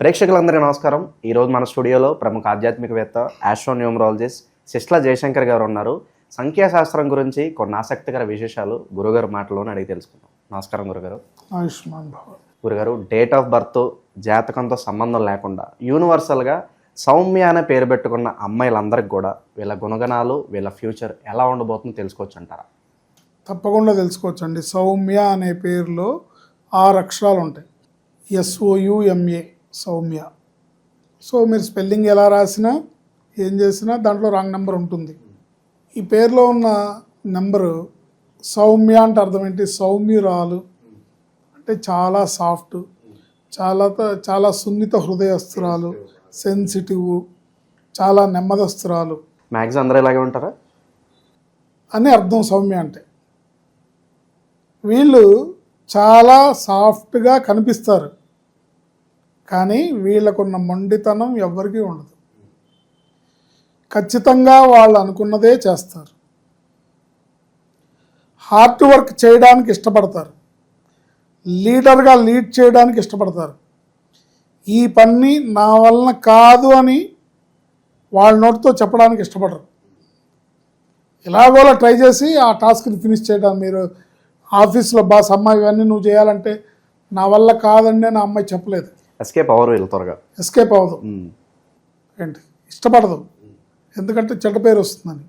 ప్రేక్షకులందరికీ నమస్కారం. ఈరోజు మన స్టూడియోలో ప్రముఖ ఆధ్యాత్మికవేత్త ఆస్ట్రోన్యూమరాలజిస్ట్ సిస్లా జయశంకర్ గారు ఉన్నారు. సంఖ్యాశాస్త్రం గురించి కొన్ని ఆసక్తికర విశేషాలు గురుగారు మాటలోనే అడిగి తెలుసుకుందాం. నమస్కారం గురుగారు. ఆయుష్మాన్ భవ. గురుగారు, డేట్ ఆఫ్ బర్త్ జాతకంతో సంబంధం లేకుండా యూనివర్సల్గా సౌమ్య అనే పేరు పెట్టుకున్న అమ్మాయిలందరికీ కూడా వీళ్ళ గుణగణాలు, వీళ్ళ ఫ్యూచర్ ఎలా ఉండబోతుందో తెలుసుకోవచ్చు అంటారా? తప్పకుండా తెలుసుకోవచ్చండి. సౌమ్య అనే పేరులో 6 అక్షరాలు ఉంటాయి. SOUMA సౌమ్య. సో మీరు స్పెల్లింగ్ ఎలా రాసినా ఏం చేసినా దాంట్లో రాంగ్ నెంబర్ ఉంటుంది. ఈ పేరులో ఉన్న నెంబరు సౌమ్య అంటే అర్థం ఏంటి? సౌమ్యురాలు అంటే చాలా సాఫ్ట్, చాలా సున్నిత హృదయస్తురాలు, సెన్సిటివ్, చాలా నెమ్మదస్తురాలు. మ్యాక్సిమం అందరూ ఇలాగే ఉంటారా అని అర్థం సౌమ్య అంటే. వీళ్ళు చాలా సాఫ్ట్గా కనిపిస్తారు, కానీ వీళ్ళకున్న మొండితనం ఎవ్వరికీ ఉండదు. ఖచ్చితంగా వాళ్ళు అనుకున్నదే చేస్తారు. హార్డ్ వర్క్ చేయడానికి ఇష్టపడతారు, లీడర్గా లీడ్ చేయడానికి ఇష్టపడతారు. ఈ పని నా వలన కాదు అని వాళ్ళ నోటితో చెప్పడానికి ఇష్టపడరు. ఎలాగోలా ట్రై చేసి ఆ టాస్క్ని ఫినిష్ చేయడం. మీరు ఆఫీస్లో బాస్ అమ్మాయి ఇవన్నీ నువ్వు చేయాలంటే నా వల్ల కాదండి నా అమ్మాయి చెప్పలేదు. ఎస్కేప్ అవరు, వీళ్ళు త్వరగా ఎస్కేప్ అవ్వదు. ఏంటి ఇష్టపడదు, ఎందుకంటే చెడ్డ పేరు వస్తుందని.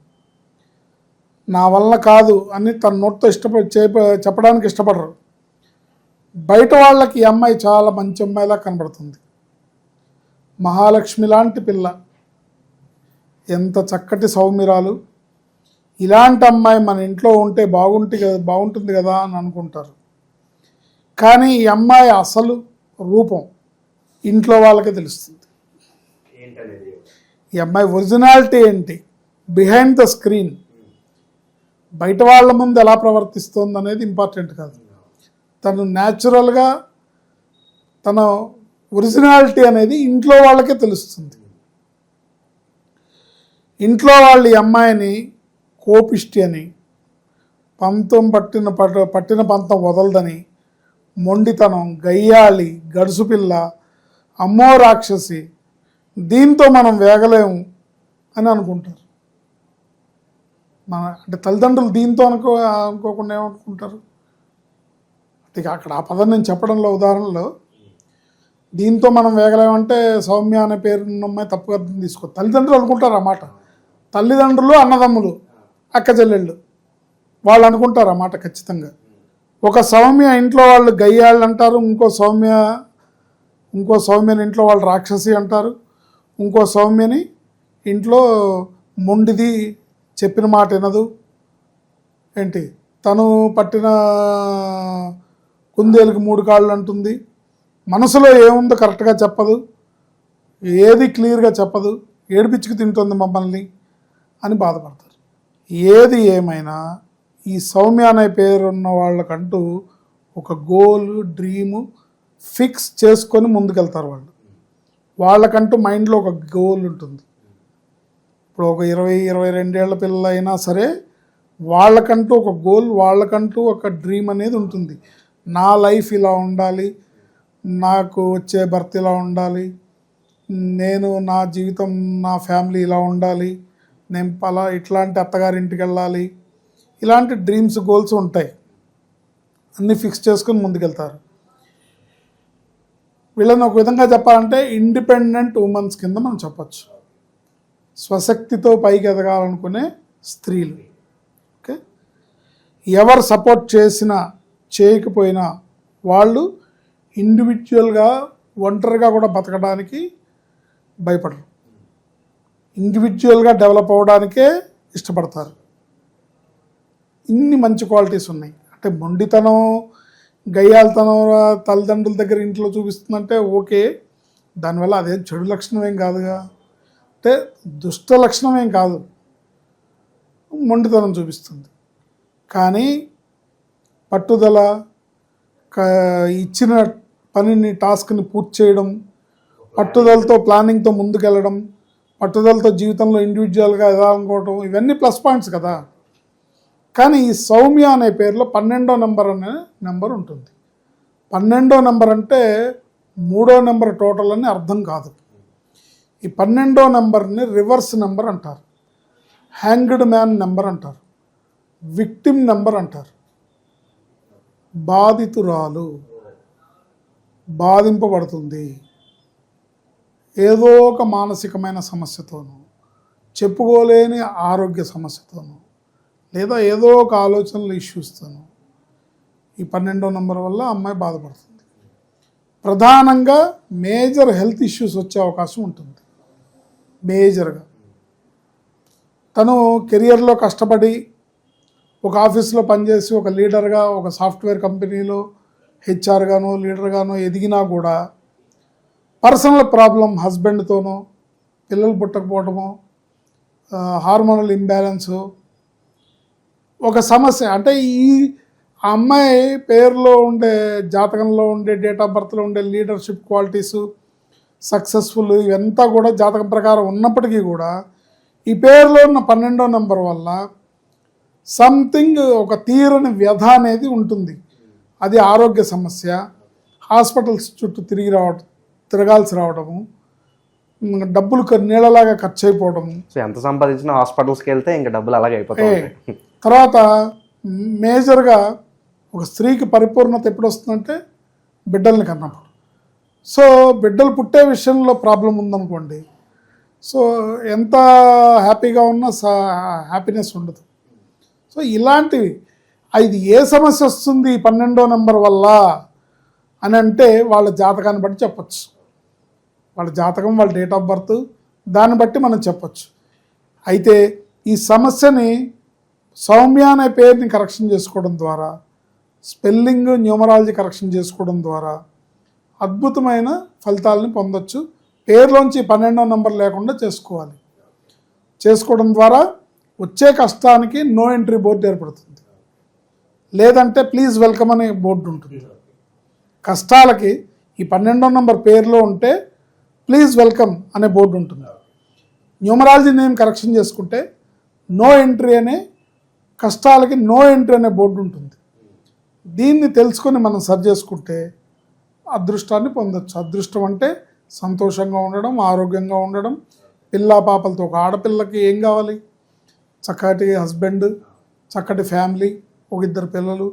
నా వల్ల కాదు అని తన నోటితో చెప్పడానికి ఇష్టపడరు. బయట వాళ్ళకి ఈ అమ్మాయి చాలా మంచి అమ్మాయిలా కనబడుతుంది. మహాలక్ష్మి లాంటి పిల్ల, ఎంత చక్కటి సౌమ్యురాలు. ఇలాంటి అమ్మాయి మన ఇంట్లో ఉంటే బాగుంటుంది కదా అని అనుకుంటారు. కానీ ఈ అమ్మాయి అసలు రూపం ఇంట్లో వాళ్ళకే తెలుస్తుంది. ఈ అమ్మాయి ఒరిజినాలిటీ ఏంటి, బిహైండ్ ద స్క్రీన్, బయట వాళ్ళ ముందు ఎలా ప్రవర్తిస్తుంది అనేది ఇంపార్టెంట్ కాదు. తను న్యాచురల్గా తన ఒరిజినాలిటీ అనేది ఇంట్లో వాళ్ళకే తెలుస్తుంది. ఇంట్లో వాళ్ళు ఈ అమ్మాయిని కోపిష్టి అని, పట్టిన పంతం వదలదని, మొండితనం, గయ్యాళి, గడుసుపిల్ల, అమ్మో రాక్షసి, దీంతో మనం వేగలేము అని అనుకుంటారు. అంటే తల్లిదండ్రులు దీంతో అనుకోకుండా ఏమనుకుంటారు? ఇక అక్కడ ఆ పదం నేను చెప్పడంలో ఉదాహరణలో దీంతో మనం వేగలేమంటే సౌమ్య అనే పేరున్న అమ్మాయి తప్పుగా తీసుకో. తల్లిదండ్రులు అనుకుంటారు అన్నమాట. తల్లిదండ్రులు, అన్నదమ్ములు, అక్క చెల్లెళ్ళు వాళ్ళు అనుకుంటారు అన్నమాట ఖచ్చితంగా. ఒక సౌమ్య ఇంట్లో వాళ్ళు గయ్యాళ్ళు అంటారు, ఇంకో సౌమ్యని ఇంట్లో వాళ్ళు రాక్షసి అంటారు, ఇంకో సౌమ్యని ఇంట్లో మొండిది, చెప్పిన మాట వినదు, ఏంటి తను పట్టిన కుందేలుకి 3 కాళ్ళు అంటుంది, మనసులో ఏముందో కరెక్ట్గా చెప్పదు, ఏది క్లియర్గా చెప్పదు, ఏడిపిచ్చుకు తింటుంది మమ్మల్ని అని బాధపడతారు. ఏది ఏమైనా ఈ సౌమ్య అనే పేరున్న వాళ్ళకంటూ ఒక గోల్, డ్రీము ఫిక్స్ చేసుకొని ముందుకెళ్తారు. వాళ్ళకంటూ మైండ్లో ఒక గోల్ ఉంటుంది. ఇప్పుడు ఒక 20-22 ఏళ్ల పిల్లలు అయినా సరే వాళ్ళకంటూ ఒక గోల్, వాళ్ళకంటూ ఒక డ్రీమ్ అనేది ఉంటుంది. నా లైఫ్ ఇలా ఉండాలి, నాకు వచ్చే భర్త ఇలా ఉండాలి, నేను నా జీవితం, నా ఫ్యామిలీ ఇలా ఉండాలి, నేను ఇట్లాంటి అత్తగారింటికి వెళ్ళాలి, ఇలాంటి డ్రీమ్స్, గోల్స్ ఉంటాయి. అన్నీ ఫిక్స్ చేసుకొని ముందుకెళ్తారు. వీళ్ళని ఒక విధంగా చెప్పాలంటే ఇండిపెండెంట్ ఉమెన్స్ కింద మనం చెప్పచ్చు. స్వశక్తితో పైకి ఎదగాలనుకునే స్త్రీలు. ఓకే, ఎవరు సపోర్ట్ చేసినా చేయకపోయినా వాళ్ళు ఇండివిజువల్గా, ఒంటరిగా కూడా బతకడానికి భయపడరు. ఇండివిజువల్గా డెవలప్ అవ్వడానికే ఇష్టపడతారు. ఇన్ని మంచి క్వాలిటీస్ ఉన్నాయి. అంటే మొండితనం, గయ్యాలతనం తల్లిదండ్రుల దగ్గర ఇంట్లో చూపిస్తుందంటే ఓకే, దానివల్ల అదేం చెడు లక్షణం ఏం కాదుగా, అంటే దుష్ట లక్షణం ఏం కాదు, మొండితనం చూపిస్తుంది. కానీ పట్టుదల, ఇచ్చిన పనిని, టాస్క్ని పూర్తి చేయడం, పట్టుదలతో, ప్లానింగ్తో ముందుకెళ్ళడం, పట్టుదలతో జీవితంలో ఇండివిజువల్గా ఎదాలనుకోవడం, ఇవన్నీ ప్లస్ పాయింట్స్ కదా. కానీ ఈ సౌమ్య అనే పేరులో 12వ నెంబర్ అనే నెంబర్ ఉంటుంది. 12వ నెంబర్ అంటే 3వ నెంబర్ టోటల్ అని అర్థం కాదు. ఈ 12వ నెంబర్ని రివర్స్ నెంబర్ అంటారు, హ్యాంగ్డ్ మ్యాన్ నెంబర్ అంటారు, విక్టిమ్ నెంబర్ అంటారు. బాధితురాలు, బాధింపబడుతుంది ఏదో ఒక మానసికమైన సమస్యతోనూ, చెప్పుకోలేని ఆరోగ్య సమస్యతోనూ, లేదా ఏదో ఒక ఆలోచనల ఇష్యూస్తోనూ ఈ 12వ నెంబర్ వల్ల అమ్మాయి బాధపడుతుంది. ప్రధానంగా మేజర్ హెల్త్ ఇష్యూస్ వచ్చే అవకాశం ఉంటుంది. మేజర్గా తను కెరియర్లో కష్టపడి ఒక ఆఫీస్లో పనిచేసి ఒక లీడర్గా ఒక సాఫ్ట్వేర్ కంపెనీలో హెచ్ఆర్గానో లీడర్గానో ఎదిగినా కూడా పర్సనల్ ప్రాబ్లం, హస్బెండ్తోనో, పిల్లలు పుట్టకపోవటమో, హార్మోనల్ ఇంబ్యాలెన్సు, ఒక సమస్య. అంటే ఆ అమ్మాయి పేరులో ఉండే, జాతకంలో ఉండే, డేట్ ఆఫ్ బర్త్లో ఉండే లీడర్షిప్ క్వాలిటీసు, సక్సెస్ఫుల్, ఇవంతా కూడా జాతకం ప్రకారం ఉన్నప్పటికీ కూడా ఈ పేరులో ఉన్న 12వ నెంబర్ వల్ల సంథింగ్, ఒక తీరని వ్యధ అనేది ఉంటుంది. అది ఆరోగ్య సమస్య, హాస్పిటల్స్ చుట్టూ తిరగాల్సి రావడము, డబ్బులు నీళ్ళలాగా ఖర్చు అయిపోవడము. సో ఎంత సంపాదించినా హాస్పిటల్స్కి వెళ్తే ఇంకా డబ్బులు అలాగే అయిపోతాయి. తర్వాత మేజర్గా ఒక స్త్రీకి పరిపూర్ణత ఎప్పుడు వస్తుందంటే బిడ్డల్ని కన్నప్పుడు. సో బిడ్డలు పుట్టే విషయంలో ప్రాబ్లం ఉందనుకోండి, సో ఎంత హ్యాపీగా ఉన్నా హ్యాపీనెస్ ఉండదు. సో ఇలాంటివి, ఇది ఏ సమస్య వస్తుంది 12వ నెంబర్ వల్ల అని అంటే వాళ్ళ జాతకాన్ని బట్టి చెప్పచ్చు. వాళ్ళ జాతకం, వాళ్ళ డేట్ ఆఫ్ బర్త్, దాన్ని బట్టి మనం చెప్పచ్చు. అయితే ఈ సమస్యని సౌమ్య అనే పేరుని కరెక్షన్ చేసుకోవడం ద్వారా, స్పెల్లింగ్, న్యూమరాలజీ కరెక్షన్ చేసుకోవడం ద్వారా అద్భుతమైన ఫలితాలని పొందొచ్చు. పేరులోంచి 12వ నెంబర్ లేకుండా చేసుకోవడం ద్వారా వచ్చే కష్టానికి నో ఎంట్రీ బోర్డు ఏర్పడుతుంది, లేదంటే ప్లీజ్ వెల్కమ్ అనే బోర్డు ఉంటుంది. కష్టాలకి ఈ 12వ నెంబర్ పేరులో ఉంటే ప్లీజ్ వెల్కమ్ అనే బోర్డు ఉంటుంది. న్యూమరాలజీ నేమ్ కరెక్షన్ చేసుకుంటే నో ఎంట్రీ అనే, కష్టాలకి నో ఎంట్రీ అనే బోర్డు ఉంటుంది. దీన్ని తెలుసుకొని మనం సరి చేసుకుంటే అదృష్టాన్ని పొందొచ్చు. అదృష్టం అంటే సంతోషంగా ఉండడం, ఆరోగ్యంగా ఉండడం, పిల్లా పాపలతో. ఒక ఆడపిల్లకి ఏం కావాలి? చక్కటి హస్బెండ్, చక్కటి ఫ్యామిలీ, ఒక 2 పిల్లలు,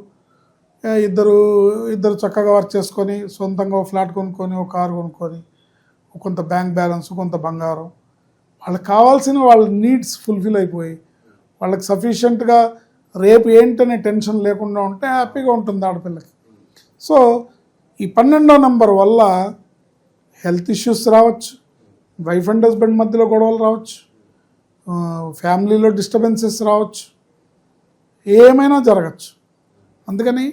ఇద్దరు చక్కగా వర్క్ చేసుకొని సొంతంగా ఒక ఫ్లాట్ కొనుక్కొని, ఒక కారు కొనుక్కొని, కొంత బ్యాంక్ బ్యాలెన్స్, కొంత బంగారం, వాళ్ళకి కావాల్సిన వాళ్ళ నీడ్స్ ఫుల్ఫిల్ అయిపోయి వాళ్ళకి సఫిషియెంట్గా రేపు ఏంటనే టెన్షన్ లేకుండా ఉంటే హ్యాపీగా ఉంటుంది ఆడపిల్లకి. సో ఈ 12వ నెంబర్ వల్ల హెల్త్ ఇష్యూస్ రావచ్చు, వైఫ్ అండ్ హస్బెండ్ మధ్యలో గొడవలు రావచ్చు, ఫ్యామిలీలో డిస్టర్బెన్సెస్ రావచ్చు, ఏమైనా జరగచ్చు. అందుకని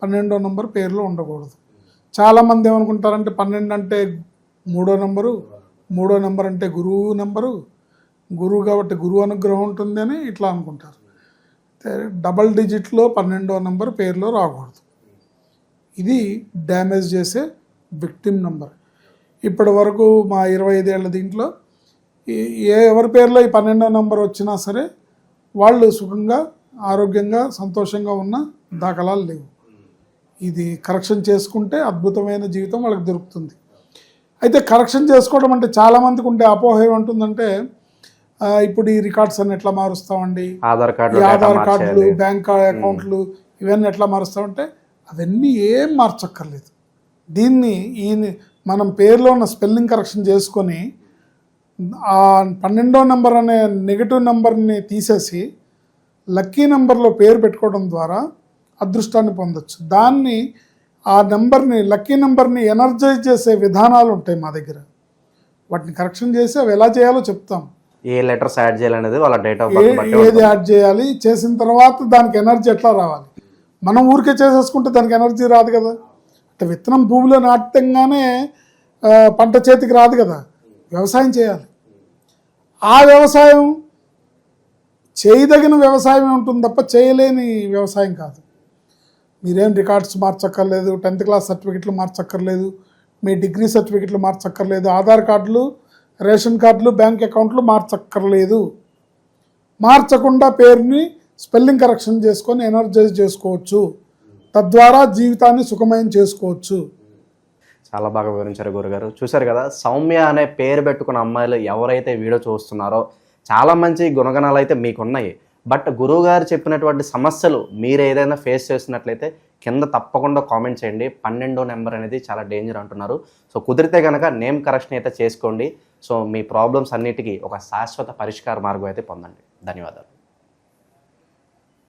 12వ నెంబర్ పేరులో ఉండకూడదు. చాలామంది ఏమనుకుంటారంటే 12 అంటే 3వ నెంబరు, 3వ నెంబర్ అంటే గురువు నెంబరు, గురువు కాబట్టి గురువు అనుగ్రహం ఉంటుంది అని ఇట్లా అనుకుంటారు. డబల్ డిజిట్లో 12వ నెంబర్ పేరులో రాకూడదు. ఇది డ్యామేజ్ చేసే విక్టిమ్ నెంబర్. ఇప్పటి వరకు మా 25 ఏళ్ళ దీంట్లో ఎవరి పేరులో ఈ 12వ నెంబర్ వచ్చినా సరే వాళ్ళు సుఖంగా, ఆరోగ్యంగా, సంతోషంగా ఉన్న దాఖలాలు లేవు. ఇది కరెక్షన్ చేసుకుంటే అద్భుతమైన జీవితం వాళ్ళకి దొరుకుతుంది. అయితే కరెక్షన్ చేసుకోవడం అంటే చాలామందికి ఉండే అపోహ ఏమంటుందంటే, ఇప్పుడు ఈ రికార్డ్స్ అన్ని ఎట్లా మారుస్తామండి, ఆధార్ కార్డులు, బ్యాంక్ అకౌంట్లు, ఇవన్నీ ఎట్లా మారుస్తామంటే అవన్నీ ఏం మార్చక్కర్లేదు. దీన్ని మనం పేరులో ఉన్న స్పెల్లింగ్ కరెక్షన్ చేసుకొని ఆ 12వ నెంబర్ అనే నెగిటివ్ నెంబర్ని తీసేసి లక్కీ నెంబర్లో పేరు పెట్టుకోవడం ద్వారా అదృష్టాన్ని పొందొచ్చు. దాన్ని, ఆ నెంబర్ని, లక్కీ నెంబర్ని ఎనర్జైజ్ చేసే విధానాలు ఉంటాయి మా దగ్గర. వాటిని కరెక్షన్ చేసి అవి ఎలా చేయాలో చెప్తాం. ఏ లెటర్స్ యాడ్ చేయాలనేది వాళ్ళ డేట్ ఆఫ్ బర్త్ బట్టి ఏది యాడ్ చేయాలి, చేసిన తర్వాత దానికి ఎనర్జీ ఎట్లా రావాలి. మనం ఊరికే చేసేసుకుంటే దానికి ఎనర్జీ రాదు కదా. అంటే విత్తనం భూమిలో నాటంగానే పంట చేతికి రాదు కదా. వ్యవసాయం చేయాలి. ఆ వ్యవసాయం చేయదగిన వ్యవసాయం ఉంటుంది తప్ప చేయలేని వ్యవసాయం కాదు. మీరేం రికార్డ్స్ మార్చక్కర్లేదు, 10th క్లాస్ సర్టిఫికెట్లు మార్చక్కర్లేదు, మీ డిగ్రీ సర్టిఫికెట్లు మార్చక్కర్లేదు, ఆధార్ కార్డులు, రేషన్ కార్డులు, బ్యాంక్ అకౌంట్లు మార్చక్కర్లేదు. మార్చకుండా పేరుని స్పెల్లింగ్ కరెక్షన్ చేసుకొని ఎనర్జైజ్ చేసుకోవచ్చు. తద్వారా జీవితాన్ని సుఖమయం చేసుకోవచ్చు. చాలా బాగా వివరించారు గురుగారు. చూశారు కదా, సౌమ్య అనే పేరు పెట్టుకున్న అమ్మాయిలు ఎవరైతే వీడియో చూస్తున్నారో చాలా మంచి గుణగణాలు అయితే మీకున్నాయి. బట్ గురువుగారు చెప్పినటువంటి సమస్యలు మీరు ఏదైనా ఫేస్ చేస్తున్నట్లయితే కింద తప్పకుండా కామెంట్ చేయండి. 12వ నెంబర్ అనేది చాలా డేంజర్ అంటున్నారు. సో కుదిరితే కనుక నేమ్ కరెక్షన్ అయితే చేసుకోండి. సో మీ ప్రాబ్లమ్స్ అన్నిటికీ ఒక శాశ్వత పరిష్కార మార్గం అయితే పొందండి. ధన్యవాదాలు.